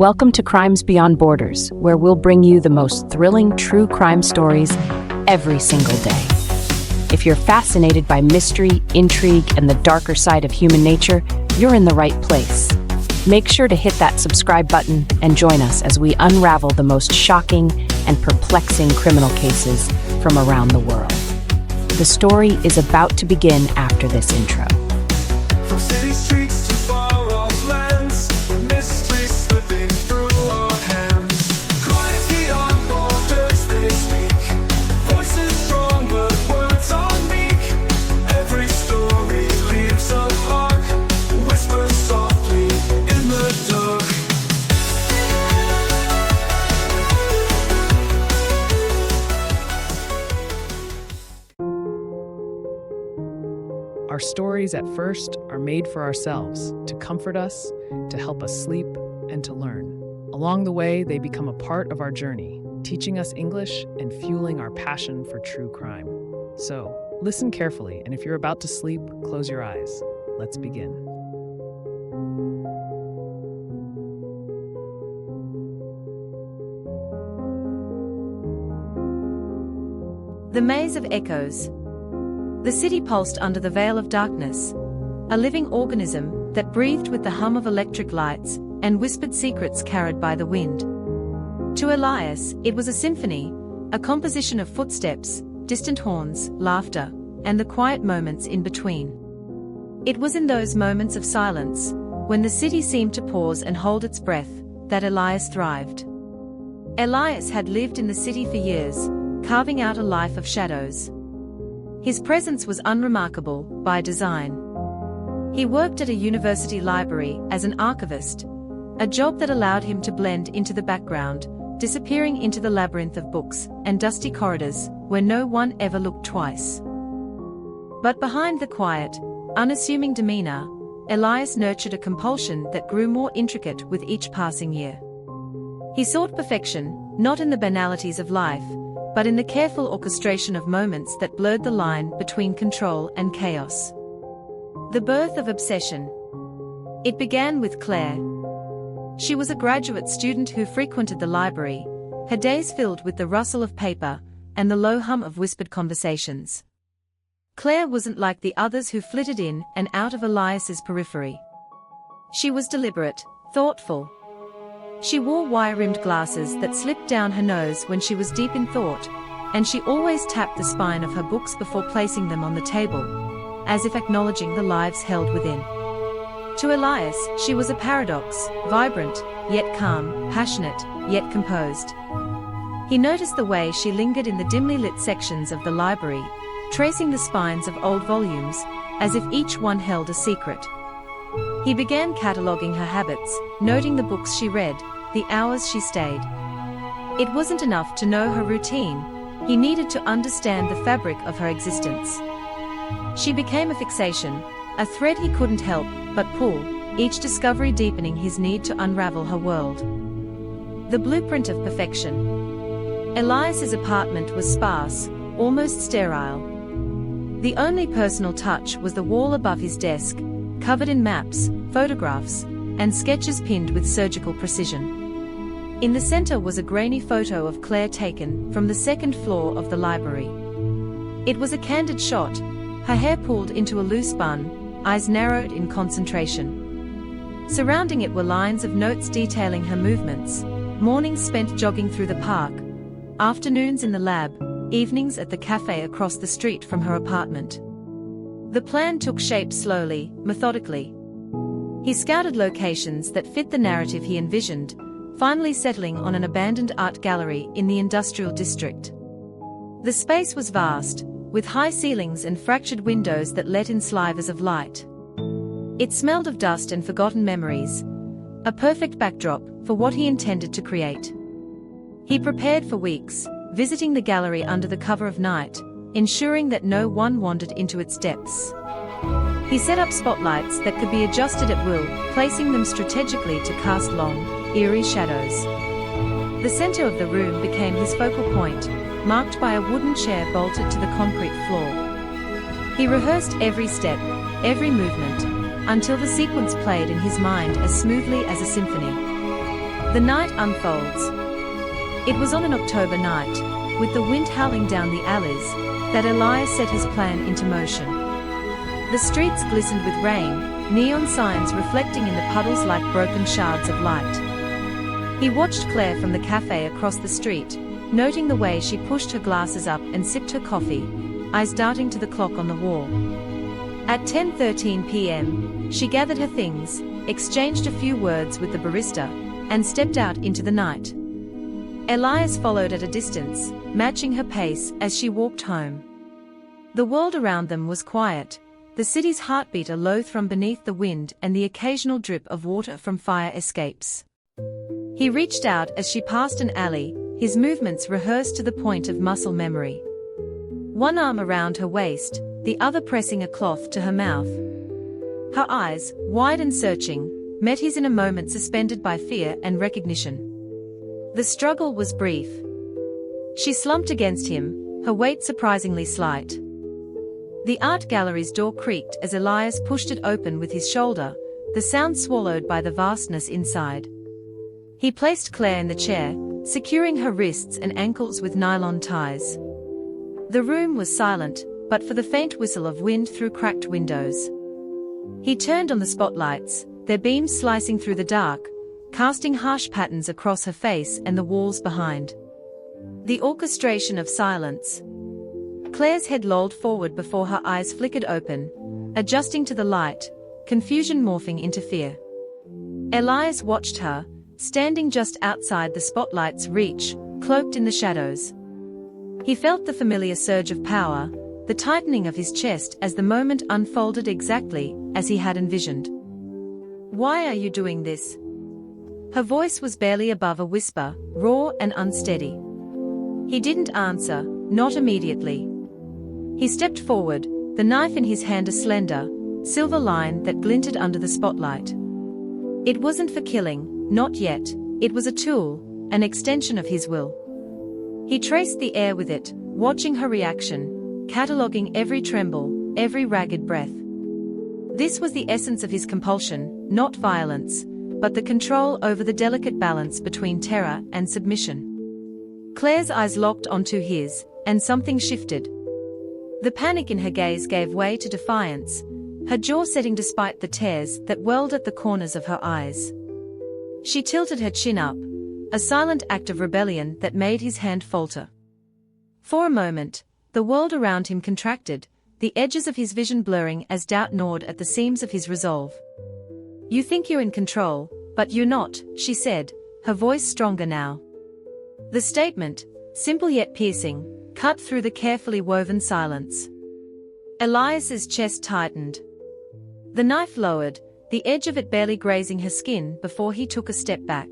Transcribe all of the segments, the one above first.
Welcome to Crimes Beyond Borders, where we'll bring you the most thrilling true crime stories every single day. If you're fascinated by mystery, intrigue, and the darker side of human nature, you're in the right place. Make sure to hit that subscribe button and join us as we unravel the most shocking and perplexing criminal cases from around the world. The story is about to begin after this intro. From city streets to far off lands, mystery slipping through our hands. Crimes beyond borders they speak, voices strong but words are meek. Every story leaves a mark, whispers softly in the dark. Our stories at first are made for ourselves, to comfort us, to help us sleep, and to learn. Along the way, they become a part of our journey, teaching us English and fueling our passion for true crime. So, listen carefully, and if you're about to sleep, close your eyes. Let's begin. The Maze of Echoes. The city pulsed under the veil of darkness, a living organism that breathed with the hum of electric lights and whispered secrets carried by the wind. To Elias, it was a symphony, a composition of footsteps, distant horns, laughter, and the quiet moments in between. It was in those moments of silence, when the city seemed to pause and hold its breath, that Elias thrived. Elias had lived in the city for years, carving out a life of shadows. His presence was unremarkable by design. He worked at a university library as an archivist, a job that allowed him to blend into the background, disappearing into the labyrinth of books and dusty corridors where no one ever looked twice. But behind the quiet, unassuming demeanor, Elias nurtured a compulsion that grew more intricate with each passing year. He sought perfection, not in the banalities of life, but in the careful orchestration of moments that blurred the line between control and chaos. The birth of obsession. It began with Claire. She was a graduate student who frequented the library, her days filled with the rustle of paper and the low hum of whispered conversations. Claire wasn't like the others who flitted in and out of Elias's periphery. She was deliberate, thoughtful. She wore wire-rimmed glasses that slipped down her nose when she was deep in thought, and she always tapped the spine of her books before placing them on the table, as if acknowledging the lives held within. To Elias, she was a paradox, vibrant, yet calm, passionate, yet composed. He noticed the way she lingered in the dimly lit sections of the library, tracing the spines of old volumes, as if each one held a secret. He began cataloging her habits, noting the books she read, the hours she stayed. It wasn't enough to know her routine, he needed to understand the fabric of her existence. She became a fixation, a thread he couldn't help but pull, each discovery deepening his need to unravel her world. The blueprint of perfection. Elias's apartment was sparse, almost sterile. The only personal touch was the wall above his desk, covered in maps, photographs, and sketches pinned with surgical precision. In the center was a grainy photo of Claire taken from the second floor of the library. It was a candid shot, her hair pulled into a loose bun, eyes narrowed in concentration. Surrounding it were lines of notes detailing her movements, mornings spent jogging through the park, afternoons in the lab, evenings at the cafe across the street from her apartment. The plan took shape slowly, methodically. He scouted locations that fit the narrative he envisioned, finally settling on an abandoned art gallery in the industrial district. The space was vast, with high ceilings and fractured windows that let in slivers of light. It smelled of dust and forgotten memories, a perfect backdrop for what he intended to create. He prepared for weeks, visiting the gallery under the cover of night, ensuring that no one wandered into its depths. He set up spotlights that could be adjusted at will, placing them strategically to cast long, eerie shadows. The center of the room became his focal point, marked by a wooden chair bolted to the concrete floor. He rehearsed every step, every movement, until the sequence played in his mind as smoothly as a symphony. The night unfolds. It was on an October night, with the wind howling down the alleys, that Elias set his plan into motion. The streets glistened with rain, neon signs reflecting in the puddles like broken shards of light. He watched Claire from the cafe across the street, noting the way she pushed her glasses up and sipped her coffee, eyes darting to the clock on the wall. At 10:13 p.m., she gathered her things, exchanged a few words with the barista, and stepped out into the night. Elias followed at a distance, matching her pace as she walked home. The world around them was quiet, the city's heartbeat a low thrum beneath the wind and the occasional drip of water from fire escapes. He reached out as she passed an alley, his movements rehearsed to the point of muscle memory. One arm around her waist, the other pressing a cloth to her mouth. Her eyes, wide and searching, met his in a moment suspended by fear and recognition. The struggle was brief. She slumped against him, her weight surprisingly slight. The art gallery's door creaked as Elias pushed it open with his shoulder, the sound swallowed by the vastness inside. He placed Claire in the chair, securing her wrists and ankles with nylon ties. The room was silent, but for the faint whistle of wind through cracked windows. He turned on the spotlights, their beams slicing through the dark, casting harsh patterns across her face and the walls behind. The orchestration of silence. Claire's head lolled forward before her eyes flickered open, adjusting to the light, confusion morphing into fear. Elias watched her, standing just outside the spotlight's reach, cloaked in the shadows. He felt the familiar surge of power, the tightening of his chest as the moment unfolded exactly as he had envisioned. "Why are you doing this?" Her voice was barely above a whisper, raw and unsteady. He didn't answer, not immediately. He stepped forward, the knife in his hand a slender, silver line that glinted under the spotlight. It wasn't for killing, not yet, it was a tool, an extension of his will. He traced the air with it, watching her reaction, cataloguing every tremble, every ragged breath. This was the essence of his compulsion, not violence, but the control over the delicate balance between terror and submission. Claire's eyes locked onto his, and something shifted. The panic in her gaze gave way to defiance, her jaw setting despite the tears that welled at the corners of her eyes. She tilted her chin up, a silent act of rebellion that made his hand falter. For a moment, the world around him contracted, the edges of his vision blurring as doubt gnawed at the seams of his resolve. "You think you're in control, but you're not," she said, her voice stronger now. The statement, simple yet piercing, cut through the carefully woven silence. Elias's chest tightened. The knife lowered, the edge of it barely grazing her skin before he took a step back.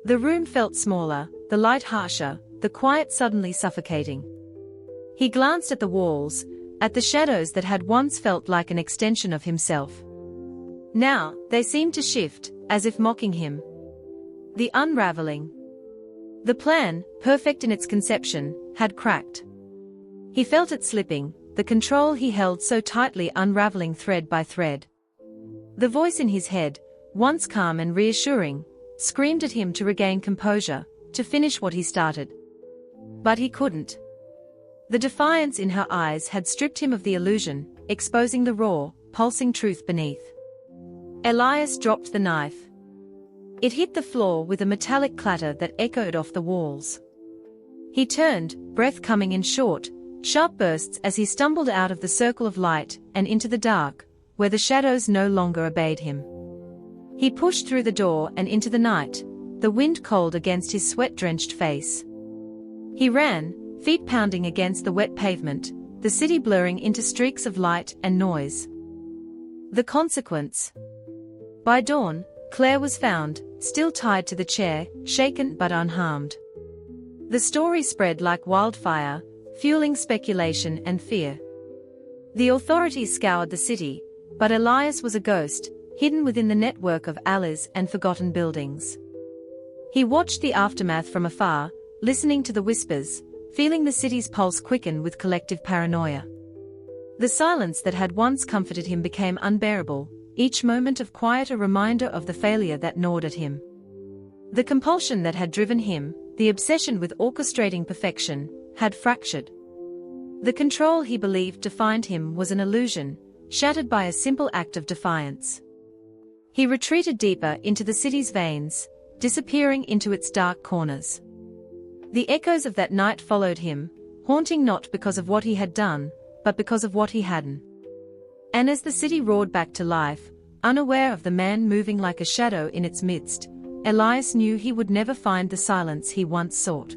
The room felt smaller, the light harsher, the quiet suddenly suffocating. He glanced at the walls, at the shadows that had once felt like an extension of himself. Now, they seemed to shift, as if mocking him. The unraveling. The plan, perfect in its conception, had cracked. He felt it slipping, the control he held so tightly unraveling thread by thread. The voice in his head, once calm and reassuring, screamed at him to regain composure, to finish what he started. But he couldn't. The defiance in her eyes had stripped him of the illusion, exposing the raw, pulsing truth beneath. Elias dropped the knife. It hit the floor with a metallic clatter that echoed off the walls. He turned, breath coming in short, sharp bursts as he stumbled out of the circle of light and into the dark, where the shadows no longer obeyed him. He pushed through the door and into the night, the wind cold against his sweat-drenched face. He ran, feet pounding against the wet pavement, the city blurring into streaks of light and noise. The consequence. By dawn, Claire was found, still tied to the chair, shaken but unharmed. The story spread like wildfire, fueling speculation and fear. The authorities scoured the city, but Elias was a ghost, hidden within the network of alleys and forgotten buildings. He watched the aftermath from afar, listening to the whispers, feeling the city's pulse quicken with collective paranoia. The silence that had once comforted him became unbearable, each moment of quiet a reminder of the failure that gnawed at him. The compulsion that had driven him, the obsession with orchestrating perfection, had fractured. The control he believed defined him was an illusion, shattered by a simple act of defiance. He retreated deeper into the city's veins, disappearing into its dark corners. The echoes of that night followed him, haunting not because of what he had done, but because of what he hadn't. And as the city roared back to life, unaware of the man moving like a shadow in its midst, Elias knew he would never find the silence he once sought.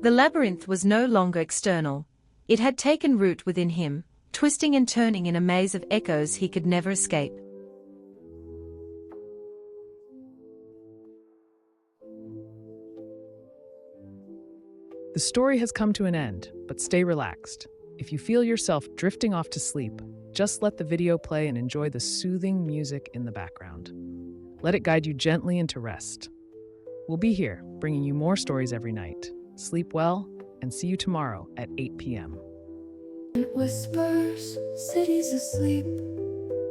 The labyrinth was no longer external. It had taken root within him, twisting and turning in a maze of echoes he could never escape. The story has come to an end, but stay relaxed. If you feel yourself drifting off to sleep, just let the video play and enjoy the soothing music in the background. Let it guide you gently into rest. We'll be here, bringing you more stories every night. Sleep well, and see you tomorrow at 8 p.m. It whispers, cities asleep.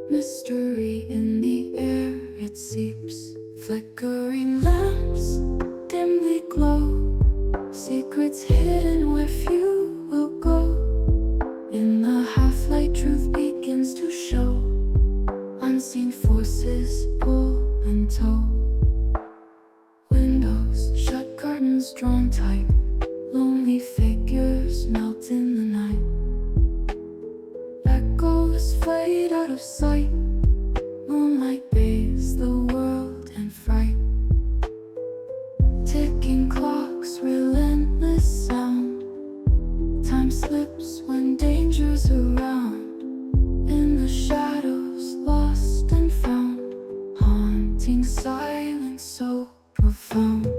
Mystery in the air, it seeps. Flickering lamps dimly glow. Secrets hidden where few will go. In the half-light, truth begins to show. Unseen forces pull and tow. Windows shut, curtains drawn tight. Lonely figures melt in the night. Echoes fade out of sight. Moonlight bathes the world in fright. Ticking clocks, relentless sound. Time slips when danger's around. In the shadows, lost and found. Haunting silence so profound.